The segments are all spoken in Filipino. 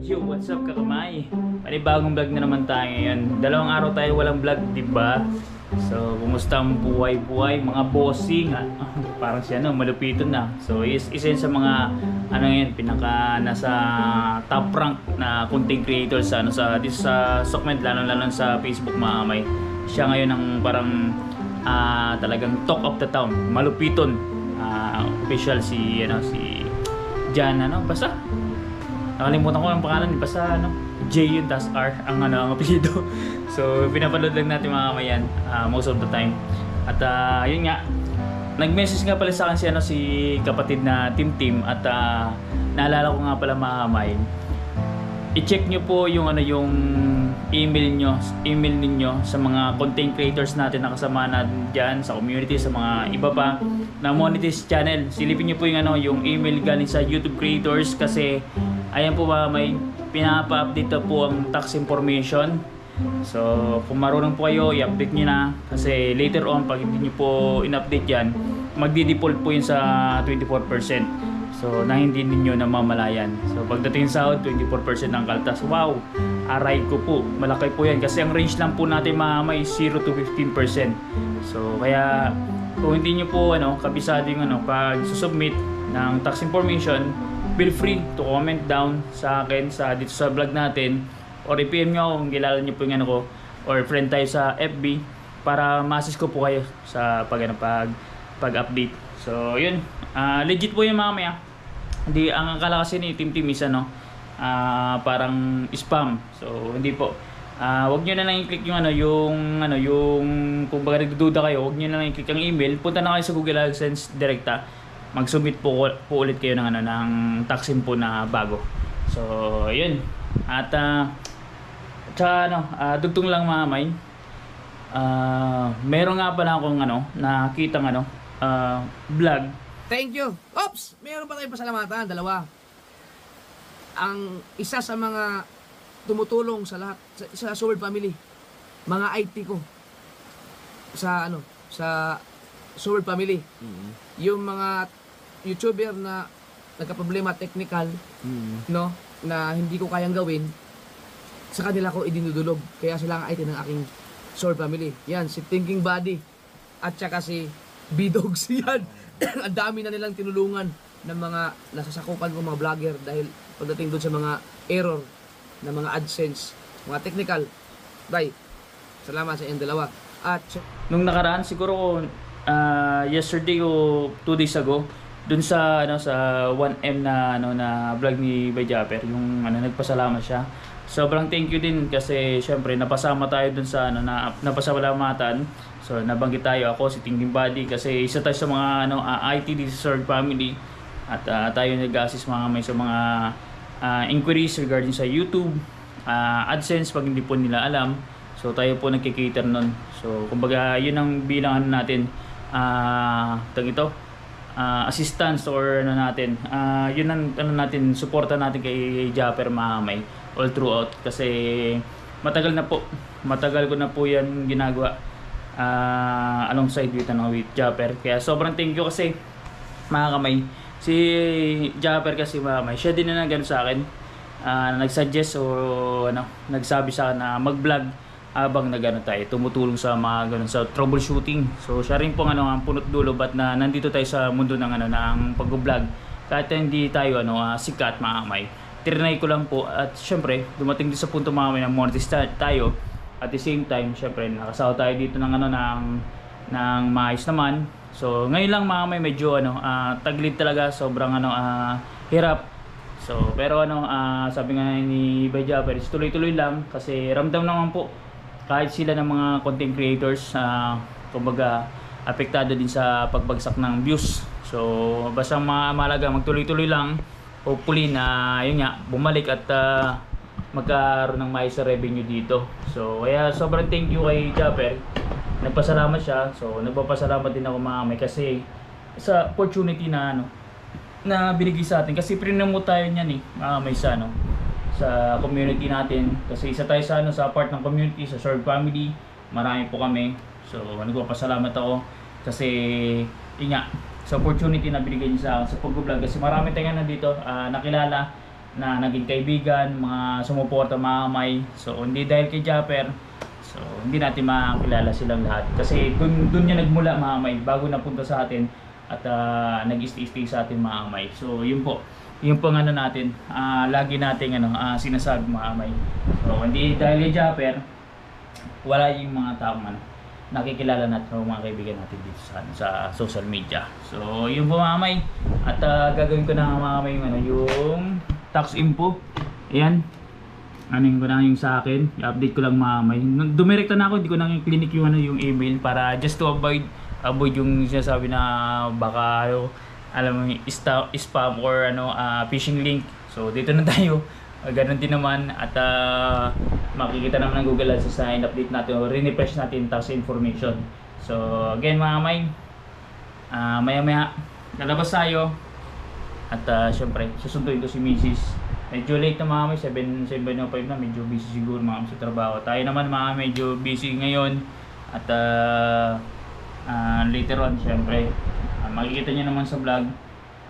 Yo, what's up kakamay? Panibagong vlog na naman tayo ngayon. Dalawang araw tayo walang vlog, di ba? So, kumusta ang buhay-buhay, mga bossing? Parang siya, no, malupiton na. So, isa yun sa mga, ano yun, pinaka nasa top rank na content creators dito sa segment, lalo-lalo sa Facebook, mga kamay. Siya ngayon ang parang talagang talk of the town, malupiton. Official si Jan, basta nakalimutan ko ang pangalan, basta J yun, tas R ang apelyido. So pinapanood lang natin mga kamayan most of the time. At yun nga, nag-message nga pala sa akin si kapatid na Tim at naalala ko nga pala mga kamay, i-check nyo po yung email ninyo sa mga content creators natin na kasama natin dyan sa community, sa mga iba pa na monetize channel. Silipin nyo po yung email galing sa YouTube creators, kasi ayan po ba, may pinapa-update po ang tax information. So kung marunong po kayo, i-update nyo na, kasi later on pag hindi nyo po in-update yan, magdi-default po yun sa 24%. So na hindi ninyo namamalayan. So pagdating sa 24% ng kaltas, wow, aray ko po, malaki po yan, kasi ang range lang po natin may 0 to 15%. So kaya kung hindi nyo po kabisado yung pag submit ng tax information, feel free to comment down sa akin dito sa vlog natin, or i-PM nyo kung kilala nyo po yung ko, or friend tayo sa FB para ma-assist ko po kayo sa pag-update. So yun, legit po yung mamaya. Hindi, ang akala kasi ni Tim is parang spam. So hindi po. Wag niyo na lang i-click yung kung baga nagdududa kayo, wag niyo na lang i-click ang email. Punta na kayo sa Google AdSense direkta. Mag-submit po ulit kayo ng tax info na bago. So, yun. At dugtong lang mga may. Meron nga pala akong nakitang vlog. Thank you. Oops! Meron pa tayong pasalamatan, dalawa. Ang isa sa mga tumutulong sa lahat, sa Sword Family, mga IT ko, sa Sword Family. Mm-hmm. Yung mga YouTuber na nagka-problema technical, na hindi ko kayang gawin, sa kanila ko idinudulog. Kaya sila ang IT ng aking Sword Family. Yan, si Thinking Body, at saka si B-Dogs. Yan. Ang dami na nilang tinulungan ng mga nasasakupan ko mga vlogger, dahil pagdating doon sa mga error na mga AdSense, mga technical. Bye. Salamat sa inyong dalawa. At nung nakaraan siguro yesterday o 2 days ago, dun sa 1M na vlog ni Bay Japper, yung nagpasalamat siya. Sobrang thank you din, kasi syempre napasama tayo dun sa napasalamatan. So nabanggit tayo, ako, si Thinking Body, kasi isa tayo sa mga IT dito sa Sword Family, at tayo nag-assist sa mga inquiries regarding sa YouTube, AdSense pag hindi po nila alam. So tayo po nagki-cater nun. So kumbaga yun ang bilangan natin, assistance or natin. Yun ang natin, suporta natin kay Japper Mahamay all throughout, kasi matagal ko na po yan ginagawa alongside with Japper. Kaya sobrang thank you, kasi mga kamay, si Japper kasi mga kamay, siya din na nagano sa akin, nagsuggest o nagsabi sa akin na mag-vlog habang tayo tumutulong sa mga ganun sa troubleshooting. So siya rin po ang punot dulo ba't na nandito tayo sa mundo ng pag-vlog, kahit hindi tayo sikat mga kamay. Trinay ko lang po, at syempre dumating din sa punto mga kamay na monetize tayo. At the same time, syempre nakasawa tayo dito ng maayos naman. So ngayon lang mga kamay, medyo taglit talaga, sobrang hirap. So pero sabi nga ni Bay Japper, tuloy-tuloy lang, kasi ramdam naman po kahit sila ng mga content creators, kumbaga apektado din sa pagbagsak ng views. So basta mahalaga, magtuloy-tuloy lang. Hopefully na yun nga, bumalik at magkaroon ng maayos sa revenue dito. So kaya sobrang thank you kay Japper, nagpasalamat siya. So nagpapasalamat din ako mga kamay, kasi sa opportunity na binigay sa atin, kasi prinamo tayo niyan mga kamay sa community natin, kasi isa tayo sa part ng community sa Sword Family. Marami po kami. So nagpapasalamat ako, kasi yun nga, sa opportunity na binigay niyo sa akin sa pag-vlog, kasi marami tayong nakilala na naging kaibigan, mga sumuporta mga kamay. So hindi dahil kay Japper, so hindi natin makakilala silang lahat. Kasi dun niya nagmula mga kamay, bago napunta sa atin at nag-stay sa atin mga kamay. So yun po. Yung pang ano natin, lagi nating sinasabi mga kamay. So hindi dahil kay Japper, wala yung mga taong nakikilala natin o mga kaibigan natin dito sa social media. So yun po mga kamay. At gagawin ko na mga kamay yung tax info. Ayan. Anin ko na yung sa akin. I-update ko lang mga kamay. Dumirekta na ako, hindi ko na clinic yung email para just to avoid yung sinasabi na baka alam mo spam or phishing link. So dito na tayo. Ganun din naman at makikita naman ng Google Ads sa in-update natin o refresh natin tax information. So again mga kamay, maya lalabas tayo at syempre susunduin ko si Mrs. Medyo late na mga kamay, 7:05 na, medyo busy siguro mga kamay sa trabaho. Tayo naman mga kamay, medyo busy ngayon at later on syempre makikita nyo naman sa vlog.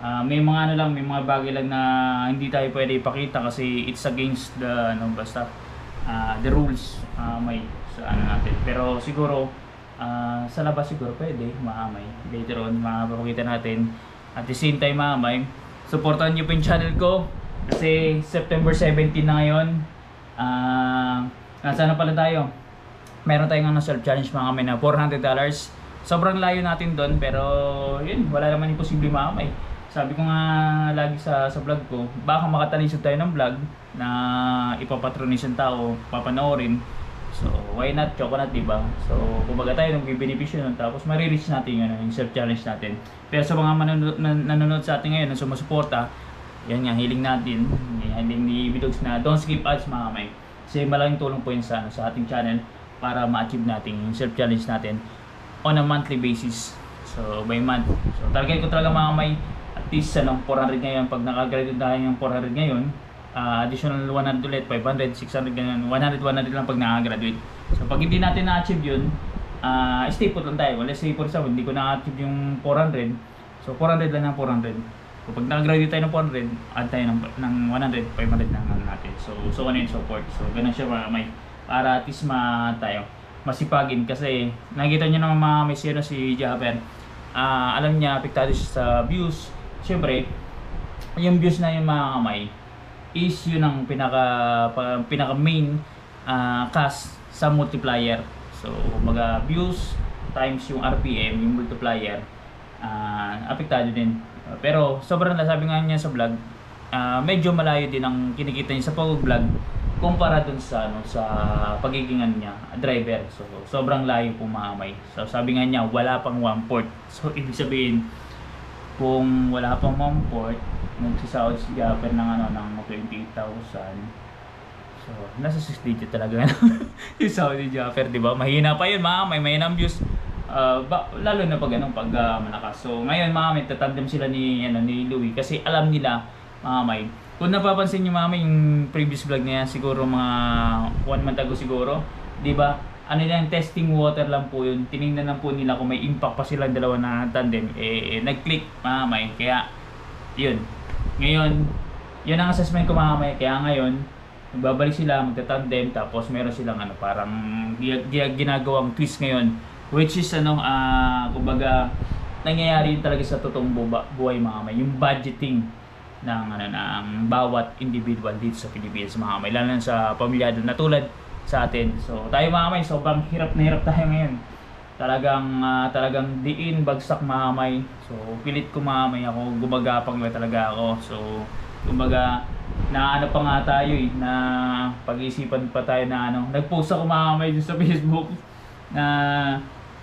May mga may mga bagay lang na hindi tayo pwede ipakita kasi it's against the the rules may sa natin. Pero siguro sa labas siguro pwede maamay. Later on mapapakita natin. At the same time maamay, supportan niyo po yung channel ko kasi September 17 na ngayon. Nasa na pala tayo? Meron tayong self-challenge mga kamay na $400. Sobrang layo natin doon pero yun, wala naman imposible mga kamay. Sabi ko nga lagi sa vlog ko, baka makatalisod tayo ng vlog na ipapatronize ng tao, papanoorin. So why not coconut, diba? So kumbaga tayo nung bibenepisyo nun, tapos marireach natin yung self-challenge natin. Pero sa mga nanonood sa atin ngayon na sumusuporta, yan nga, hiling natin, hiling ni Bidogs na don't skip ads mga kamay. Kasi malaking tulong po yun sa ating channel para ma-achieve natin yung self-challenge natin on a monthly basis. So by month. So target ko talaga mga kamay, at least 400 ngayon. Pag nakagraduate tayo ng 400 ngayon, additional 100 ulit, 500, 600 ganyan, 100 lang pag nakagraduate. So pag hindi natin na-achieve yun, stay put lang tayo. Let's say for example, hindi ko na-achieve yung 400, so 400 lang ng 400. So pag nakagraduate tayo ng 400, add tayo ng 100, 500 lang natin. So on and so forth. So ganun siya mga kamay, para at least tayo masipagin. Kasi nakita nyo naman mga may si Japper, alam niya apektado siya sa views. Siyempre yung views na yung mga kamay is yun ang pinaka main cast sa multiplier. So mga views times yung RPM, yung multiplier, apektado din. Pero sobrang sabi nga niya sa vlog, medyo malayo din ang kinikita niya sa pag-vlog kumpara dun sa pagiging niya driver. So sobrang layo po mga kamay. So sabi nga niya wala pang 1/4. So ibig sabihin kung wala pang 1/4, nagsisahod si Japper ng ng 28,000. So nasa 6 digit talaga yung sahod ni Japper, di ba? Mahina pa yun mga kamay, mahinang views. Lalo na pag pag malakas. So ngayon mga kamay, tatandem sila ni Louie kasi alam nila mga kamay. Kung napapansin niyo mami yung previous vlog niya, siguro mga 1 month ago siguro, 'di ba? Ano lang, testing water lang po 'yun. Tiningnan lang po nila kung may impact pa silang dalawa na tandem. Nag-click mamay. Kaya 'yun. Ngayon, 'yun ang assessment ko mamay. Kaya ngayon, magbabalik sila, magta-tandem, tapos meron silang parang ginagawang twist ngayon, which is kumbaga nangyayari talaga sa totoong buhay mamay, yung budgeting ng bawat individual dito sa Pilipinas mga kamay, lalo na sa pamilyado na tulad sa atin. So tayo mga kamay, sobrang hirap na hirap tayo ngayon. Talagang diin, bagsak mga kamay. So pilit ko mga kamay ako, gumagapang na talaga ako. So kumbaga na pa nga tayo na pag-iisipan pa tayo na nag-post ako mga kamay sa Facebook na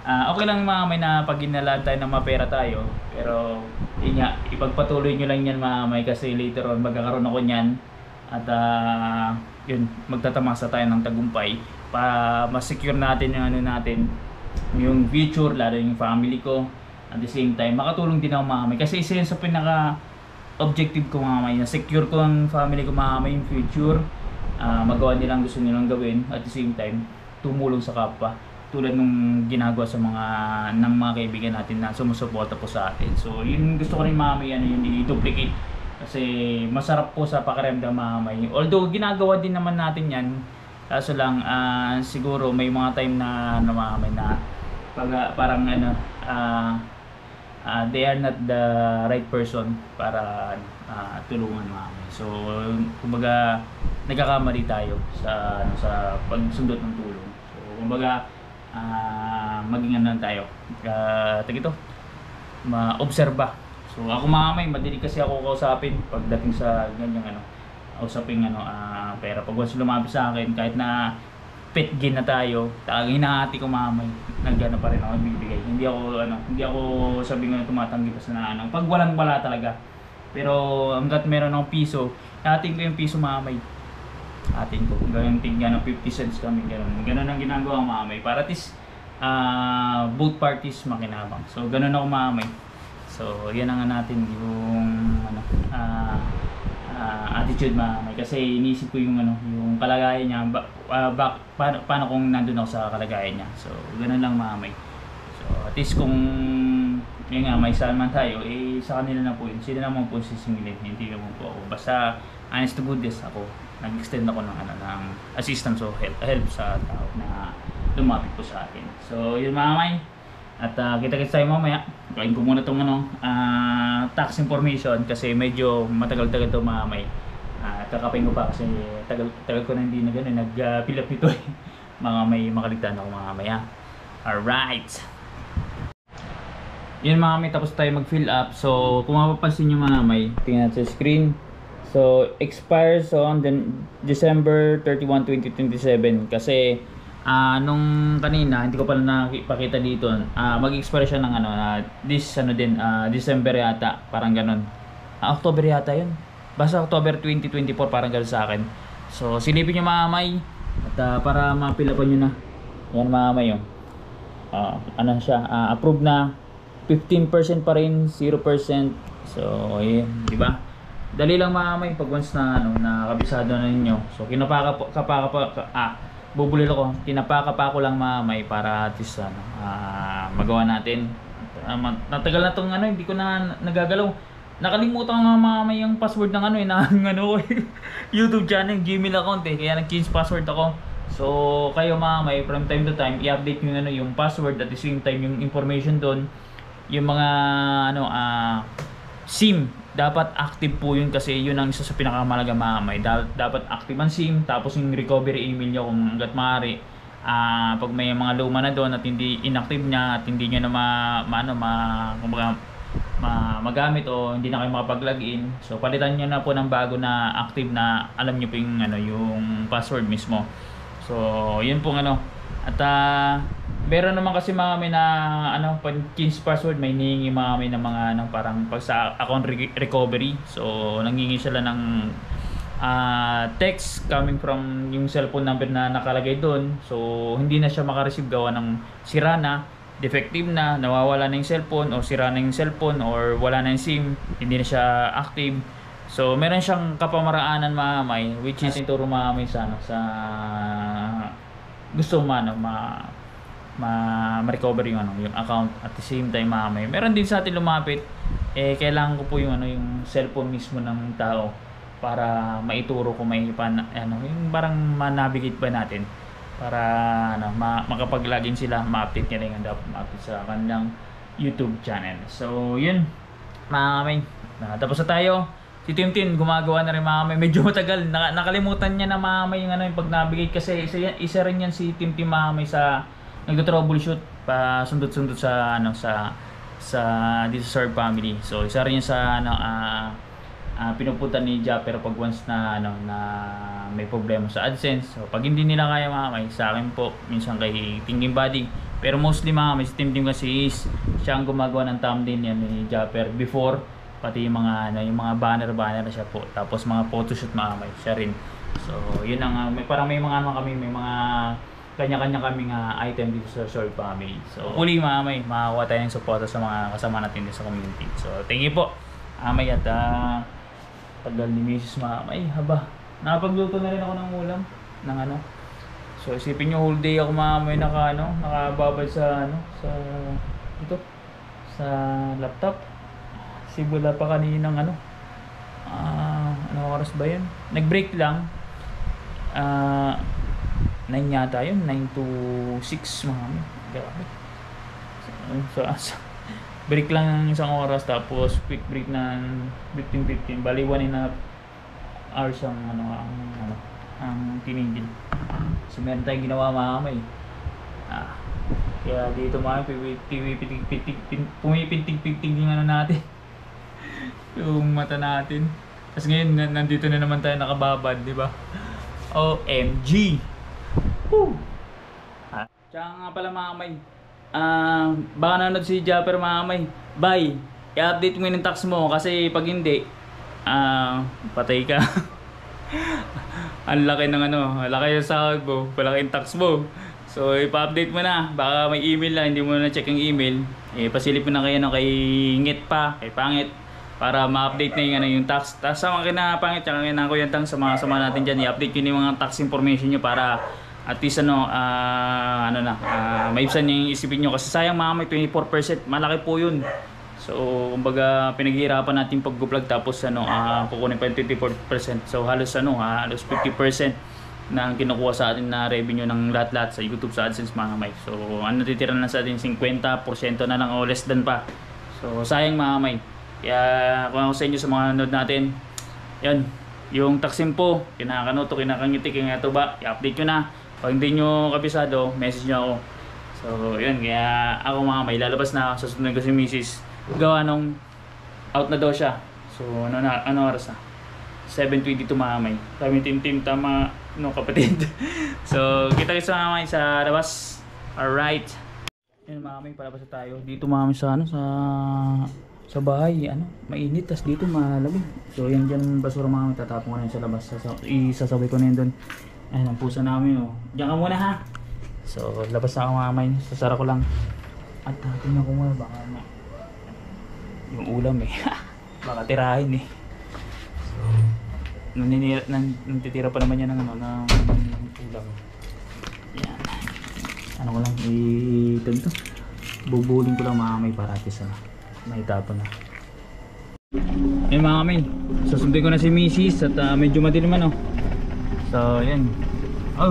okay lang mga kamay na pag ginalaan tayo ng mapera tayo, pero yun nga, ipagpatuloy nyo lang yan mga kamay kasi later on magkakaroon ako nyan at yun, magtatamasa tayo ng tagumpay para ma-secure natin yung natin, yung future, lalo yung family ko. At the same time makatulong din ako mga kamay kasi isa yun sa pinaka objective ko mga kamay, na secure ko ang family ko mga kamay, yung future, magawa nilang gusto nilang gawin, at the same time tumulong sa kapwa tulad nung ginagawa sa mga kaibigan natin na sumusuporta po sa atin. So yun gusto ko rin mga kamay, yun i-duplicate Kasi masarap po sa pakiramdam mamay. Although ginagawa din naman natin yan, kaso lang siguro may mga time na mamay na parang ano, they are not the right person para tulungan mamay. So kumbaga nagkakamali tayo sa sa pagsundot ng tulong. So kumbaga maging ano tayo, ito, maobserba. So ako mamay, madilig kasi ako kausapin pagdating sa ganyang ano, usaping ano, pera. Pag once lumapit sa akin, kahit na petgin na tayo, talagang hinahati ko mamay, nagano pa rin ako bibigay. Hindi ako sabi nga tumatanggi pa sa ano, pag walang wala talaga. Pero hangga't meron akong piso, hatiin ko yung piso mamay. Hatiin ko, hanggang tignan ng 50 cents kami, ganun ang ginagawa ko mamay, para at least both parties makinabang. So ganun ako mamay. So yan ang natin yung ano, attitude mamay, kasi iniisip ko yung ano, yung kalagayan niya, paano kung nandun ako sa kalagayan niya. So ganun lang mamay. So at least kung yun nga, may salman tayo, sa kanila na po yun, sila naman po sisingilin, hindi naman po ako. Basta honest to goodness, ako nag-extend ako ng ano, ng assistance o help sa tao na lumapit po sa akin. So yun mamay, at kita-kits tayo mamaya. Kain ko muna itong ano, tax information, kasi medyo matagal-tagal ito mamay. Kakapin ko pa kasi tagal ko na hindi na gano'n, nag-fill up nito eh. Mga may makaligtaan ako mamaya. Alright, yun mamay, tapos tayo mag-fill up. So kung mapapansin nyo mamay, tingnan natin sa screen. So expires on December 31, 2027. Kasi nung kanina hindi ko pala nakipakita dito, mag-expire siya ng ano, December yata, parang ganun. October yata yun, basta October 2024, parang ganun sa akin. So silipin nyo mamay, at para mapilapan nyo na yan mamay yung ano siya, approved na. 15% pa rin, 0%. So yun, di ba? Dali lang mamay pag once na ano, nakabisado na ninyo. So bubulil ako, tinapaka pa ako lang mamay, para at least ano, magawa natin. Natagal na tong ano, hindi ko na nagagalaw. Nakalimutan ko nga mamay yung password ng ano ng ano YouTube channel, Gmail account kaya nag-change password ako. So kayo mamay, from time to time i-update niyo ano yung password, at the same time yung information doon, yung mga ano, SIM dapat active po yun, kasi yun ang isa sa pinakamahalaga mamay. Dapat active ang SIM, tapos yung recovery email nyo kung hanggat maaari. Pag may mga luma na doon at hindi inactive niya, at hindi nyo na magamit o hindi na kayo makapag-login, so palitan nyo na po ng bago na active, na alam nyo po yung, ano, yung password mismo. So yun po ano. At meron naman kasi mga na ano, pag change password, may hinihingi mga ng mga ano, parang pag sa account recovery. So nangingi sila ng text coming from yung cellphone number na nakalagay doon. So hindi na siya makareceive gawa ng sira na, defective na, nawawala na yung cellphone, o sira na yung cellphone, or wala na yung SIM, hindi na siya active. So meron siyang kapamaraanan mamay, which is ituro mamay sa ano, sa gusto ma-recover yung ano, yung account. At the same time mamay, meron din sa atin lumapit, kailangan ko po yung ano, yung cellphone mismo ng tao, para maituro ko may ano, yung parang ma-navigate ba natin, para ano, makapag-login sila, ma-update nila yung dapat ma-update sa kanilang YouTube channel. So yun mamay, tapos na tayo. Si Tintin gumagawa na rin mamay, medyo matagal, nakalimutan niya na mamay yung ano, yung pag-navigate, kasi isa rin yan si Tintin mamay sa nagdo-troubleshoot pa sundot-sundot sa ano, sa dito sa Serve Family. So isa rin yan sa ano, pinupunta ni Japper pag once na ano, na may problema sa AdSense. So pag hindi nila kaya mamay, sa akin po, minsan kay Tingting Buddy, pero mostly mamay si Tintin kasi siya ang gumagawa ng thumbnail yan ni Japper before, pati yung mga ano, yung mga banner na siya po, tapos mga photoshoot mamay siya rin. So yun ang parang may mga ano kami, may mga kanya-kanya kaming item dito sa Serve Family. So uli mamay, makakuha tayo ng suporta sa mga kasama natin dito sa community. So thank you po mamay. At tagal ni Mrs. mamay, haba, nakapagluto na rin ako ng ulam ng ano. So isipin nyo, whole day ako mamay nakababad sa ano, sa ito, sa laptop. Simula pa kaninang ano, Ano oras ba yun? Nag-break lang. 9 yata yun. 9 to 6 mga kami. Grabe. So, break lang ng isang oras, tapos quick break ng 15-15. Bali 1.5 hours ang tinigil. So meron tayong ginawa mga kamay. Kaya dito mga pumipintig-pintig yung ano natin. Yung mata natin. Tapos ngayon nandito na naman tayo nakababad, di ba? OMG! Woo! Tsaka nga pala mga kamay, baka nanood si Japper mga kamay. Bye! I-update mo yung tax mo kasi pag hindi, patay ka. Ang laki ng laki yung sahod mo, palaki yung tax mo. So ipa-update mo na, baka may email lang, hindi mo na check yung email. Pasilip mo na kayo kay Ngit pa, kay Pangit, para ma-update na yung tax. Tapos sa mga kinapangit, tsaka kinakuyantang sa mga sama natin dyan, i-update yun yung mga tax information nyo para at least maibsan nyo yung isipin nyo. Kasi sayang mga may 24%, malaki po yun. So kumbaga pinaghihirapan natin pag-vlog, tapos kukunin pa yung 24%. So halos halos 50% na kinukuha sa atin na revenue ng lahat-lahat sa YouTube, sa AdSense mga kamay. So natitira na sa atin 50% na lang o less than pa. So sayang mga kamay. Kaya kung ako sa inyo sa mga nanood natin, yan, yung tax info, kinakanoto, kinakangiti, kinatuba, i-update nyo na. Pag hindi nyo kabisado, message nyo ako. So yun, kaya ako mga kamay, lalabas na ako, susunod ko si Mrs. Gawa nung out na daw siya. So ano oras na? 7:22 mga kamay. Kami team tama kapatid. So kita-kits mga kamay sa labas. Alright. Yun mga kamay, palabas na tayo. Dito mga kamay sa bahay, mainit, tas dito malamig. So yan dyan basura mga kamay, tatapon ko na yun sa labas. Isasabay ko na yun doon. Ayun ang pusa namin. Diyan ka muna ha. So labas na ako mga kamay. Sasara ko lang. At tingnan ko muna baka yung ulam baka tirahin so nantitira pa naman yan ng ulam. Yan, ko lang ito bubulin ko lang mga kamay para atis may tapon na. Ayun mga kamay, susundin ko na si Mrs. at medyo madilim so yan,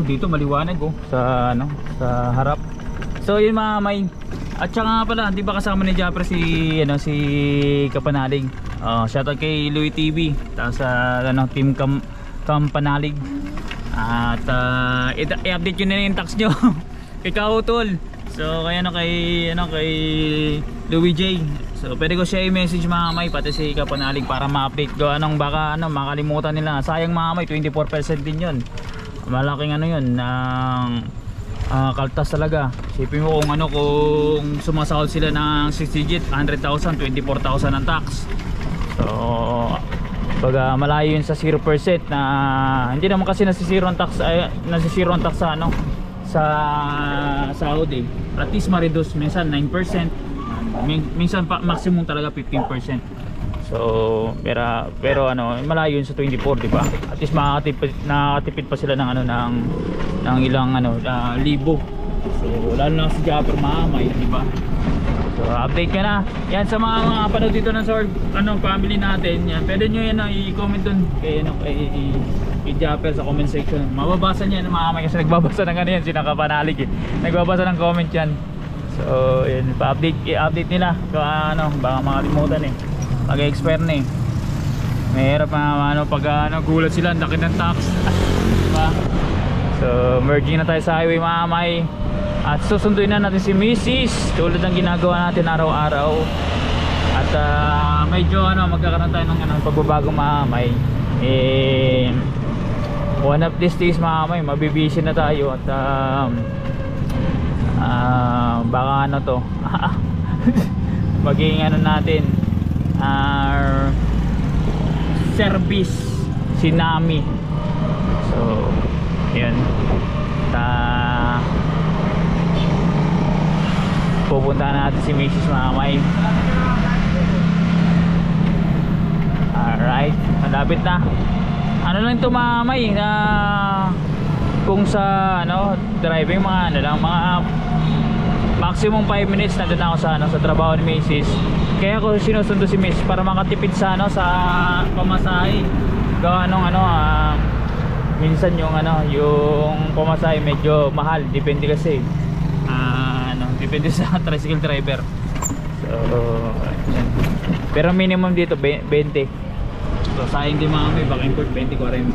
dito maliwanag sa harap. So yun mga kamay. At saka nga pala, di ba kasama ni Japper si Kapanalig. Shoutout kay Louie TV. Tapos Team Kampanalig. At i-update yun na yung tax nyo. Kay Kautol. So kay kay Louie J. So pwede ko siya i-message mga kamay, pati si Kapanalig, para ma-update ko. Baka makalimutan nila. Sayang mga kamay, 24% din yun. Malaking yun ng kaltas talaga. Sipin mo kung sumasahod sila ng 6 digit, 100,000, 24,000 ang tax. So baga malayo yun sa 0% na hindi naman kasi nasisiro ang tax sa sa sahod At least ma-reduce minsan 9%, minsan maximum talaga 15%. So pero malayo yun sa 24, di ba? At least nakakatipid pa sila ng ng ilang libo. So lalo na si Japper mamay, di ba? So update ka na. Yan sa mga panood dito ng family natin. Yan, pwede nyo yan i-comment dun kay Japper sa comment section. Mababasa niya ng mamay kasi nagbabasa ng yan, sinakapanalig nagbabasa ng comment yan. So yun, i-update nila baka makalimutan mag-expire na mahirap pag gulat sila, ang laki ng tax. Diba? So merging na tayo sa highway mga kamay. At susunduin na natin si Mrs. tulad ng ginagawa natin araw-araw. At medyo magkakaroon tayo ng pagbabagong mga kamay. One of these days mga kamay, mabibisi na tayo. At baka maging natin service Sinami. So yun, pupunta natin si Mrs. Mamay. Alright, malapit na. Lang ito mamay kung sa driving mga mga maximum 5 minutes na doon ako sa trabaho ni Mrs. Kaya ko sinusundo si Miss para makatipid sa ano, sa pamasahe. Gawa nung ano, minsan yung ano, yung pamasahe medyo mahal, depende kasi. Depende sa tricycle driver. So, yan. Pero minimum dito 20. So sayang din mga may back and forth 20-40.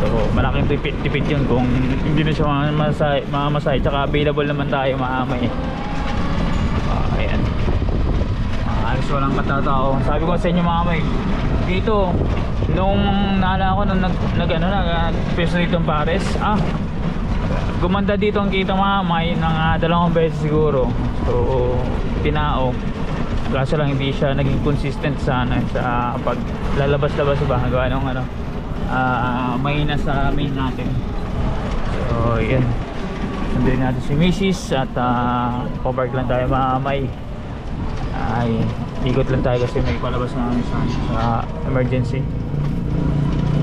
So malaking tipid yun kung hindi na siya mamamasay. Tsaka available naman tayo maamay. Ayan. Alis walang matatao. Sabi ko sa inyo mga may, dito nung naala ko nung nag-peso dito ng Pares, gumanda dito ang kita mga may ng 2 beses siguro. So tinao. Kaso lang hindi siya naging consistent sa pag lalabas-labas ba gawa ng ano, mahina sa main natin. So yan, sundin natin si Mrs. at papark lang tayo mamay. Ay ikot lang tayo kasi may palabas na kami sa emergency.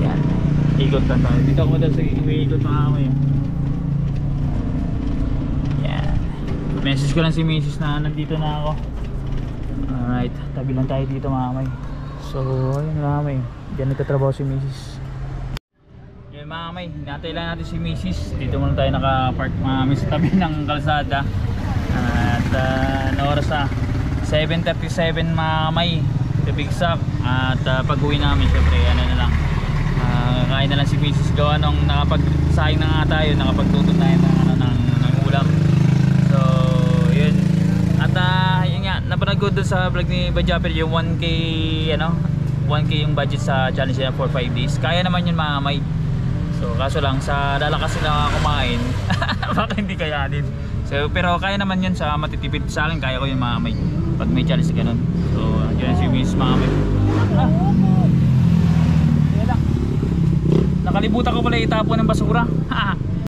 Yan, ikot lang tayo dito. Ako daw sa ikot mamay. Yan, message ko lang si Mrs. na nandito na ako. Alright, tabi lang tayo dito mamay. So, ayun mamay, diyan nagtatrabaho si Mrs. Yun mamay, hinatay lang natin si Mrs. Dito muna tayo nakapark mamay sa tabi ng kalsada. At na oras na 7:37 mamay, the big stop. At pag uwi namin, syempre ano na lang, kain na lang si Mrs. Gawa nung nakapag-sayang na nga tayo, nakapagtutod tayo ng ulam. So, yun. At yun nga, napanood ko dun sa vlog ni Bajaper yung 1K ano, 1K yung budget sa challenge niya for 5 days. Kaya naman yun mamay. So kaso lang sa lalakas sila kumain baka hindi kayanin. So pero kaya naman yun sa matitipid. Sa akin kaya ko yun mamay pag may challenge ganun. So yun si Miss mamay. Nakalimutan ko pala itapon ng basura.